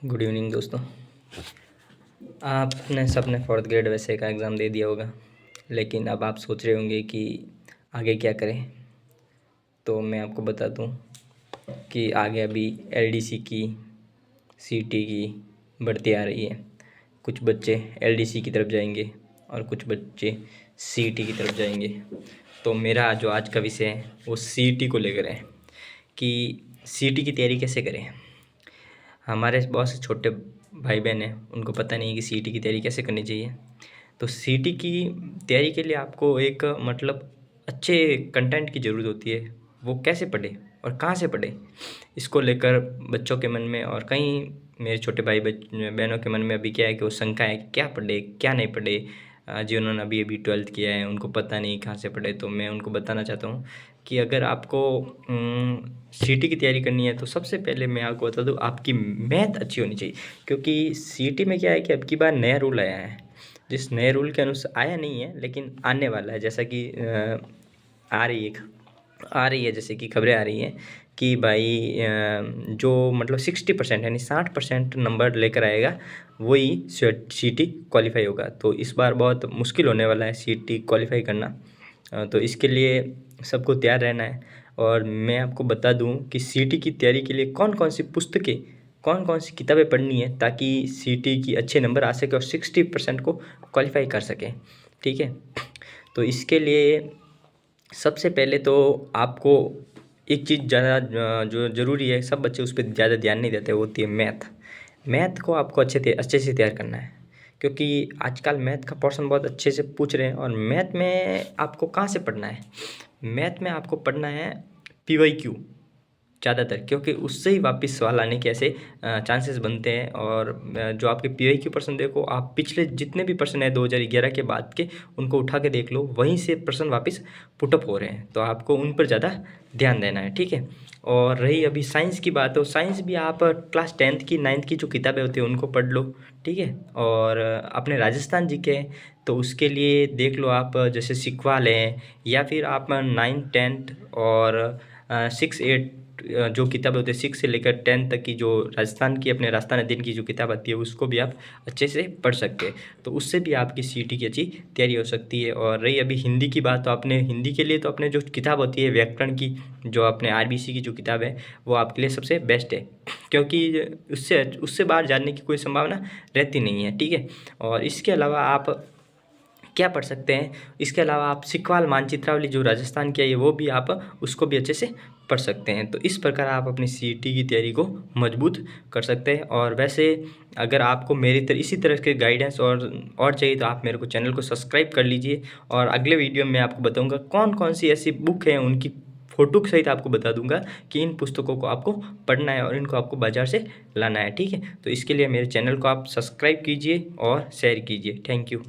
Good evening दोस्तों। आपने सबने फोर्थ ग्रेड वैसे का एग्ज़ाम दे दिया होगा, लेकिन अब आप सोच रहे होंगे कि आगे क्या करें। तो मैं आपको बता दूं कि आगे अभी एलडीसी की सीटी की भर्ती आ रही है। कुछ बच्चे एलडीसी की तरफ जाएंगे और कुछ बच्चे सीटी की तरफ जाएंगे। तो मेरा जो आज का विषय है वो सीटी को लेकर है कि सीटी की तैयारी कैसे करें। हमारे बहुत से छोटे भाई बहन हैं, उनको पता नहीं है कि सीटी की तैयारी कैसे करनी चाहिए। तो सीटी की तैयारी के लिए आपको एक अच्छे कंटेंट की ज़रूरत होती है। वो कैसे पढ़े और कहाँ से पढ़े, इसको लेकर बच्चों के मन में और कई मेरे छोटे भाई बहनों के मन में अभी क्या है कि वो शंका है कि क्या पढ़े क्या नहीं पढ़े। जिन्होंने अभी अभी 12th किया है उनको पता नहीं कहाँ से पढ़े। तो मैं उनको बताना चाहता हूँ कि अगर आपको सीटी की तैयारी करनी है तो सबसे पहले मैं आपको बता दूँ, आपकी मैथ अच्छी होनी चाहिए। क्योंकि सीटी में क्या है कि अब की बार नया रूल आया है, जिस नए रूल के अनुसार आया नहीं है लेकिन आने वाला है। जैसा कि आ रही है जैसे कि खबरें आ रही हैं कि भाई जो 60% यानी 60% नंबर लेकर आएगा वही सीटी क्वालिफाई होगा। तो इस बार बहुत मुश्किल होने वाला है सीटी क्वालिफाई करना। तो इसके लिए सबको तैयार रहना है। और मैं आपको बता दूं कि सीटी की तैयारी के लिए कौन कौन सी पुस्तकें, कौन कौन सी किताबें पढ़नी है ताकि सीटी की अच्छे नंबर आ सके और 60% को क्वालिफाई कर सकें। ठीक है, तो इसके लिए सबसे पहले तो आपको एक चीज़ ज़्यादा जो ज़रूरी है, सब बच्चे उस पर ज़्यादा ध्यान नहीं देते, वो होती है मैथ। मैथ को आपको अच्छे से तैयार करना है, क्योंकि आजकल मैथ का पोर्शन बहुत अच्छे से पूछ रहे हैं। और मैथ में आपको कहाँ से पढ़ना है, मैथ में आपको पढ़ना है PYQ ज़्यादातर, क्योंकि उससे ही वापस सवाल आने के ऐसे चांसेस बनते हैं। और जो आपके PYQ प्रश्न देखो, आप पिछले जितने भी प्रश्न हैं 2011 के बाद के, उनको उठा के देख लो, वहीं से प्रश्न वापस पुटअप हो रहे हैं। तो आपको उन पर ज़्यादा ध्यान देना है। ठीक है, और रही अभी साइंस की बात, तो साइंस भी आप क्लास 10th की 9th की जो किताबें होती हैं उनको पढ़ लो। ठीक है, और अपने राजस्थान जी के तो उसके लिए देख लो आप, जैसे सिखवाल है, या फिर आप 9th 10th और 6 8 जो किताब होती है 6 से लेकर 10 तक की, जो राजस्थान की अपने राजस्थान अध्ययन की जो किताब आती है उसको भी आप अच्छे से पढ़ सकते हैं। तो उससे भी आपकी सीटी की अच्छी तैयारी हो सकती है। और रही अभी हिंदी की बात, तो आपने हिंदी के लिए तो अपने जो किताब होती है व्याकरण की, जो अपने RBC की जो किताब है वो आपके लिए सबसे बेस्ट है, क्योंकि उससे बाहर जाने की कोई संभावना रहती नहीं है। ठीक है, और इसके अलावा आप क्या पढ़ सकते हैं, इसके अलावा आप सिखवाल मानचित्रावली जो राजस्थान की है वो भी आप उसको भी अच्छे से पढ़ सकते हैं। तो इस प्रकार आप अपनी सीटी की तैयारी को मजबूत कर सकते हैं। और वैसे अगर आपको मेरी तरह इसी तरह के गाइडेंस और चाहिए तो आप मेरे को चैनल को सब्सक्राइब कर लीजिए। और अगले वीडियो में आपको बताऊंगा कौन कौन सी ऐसी बुक हैं, उनकी फ़ोटो सहित आपको बता दूंगा कि इन पुस्तकों को आपको पढ़ना है और इनको आपको बाज़ार से लाना है। ठीक है, तो इसके लिए मेरे चैनल को आप सब्सक्राइब कीजिए और शेयर कीजिए। Thank you.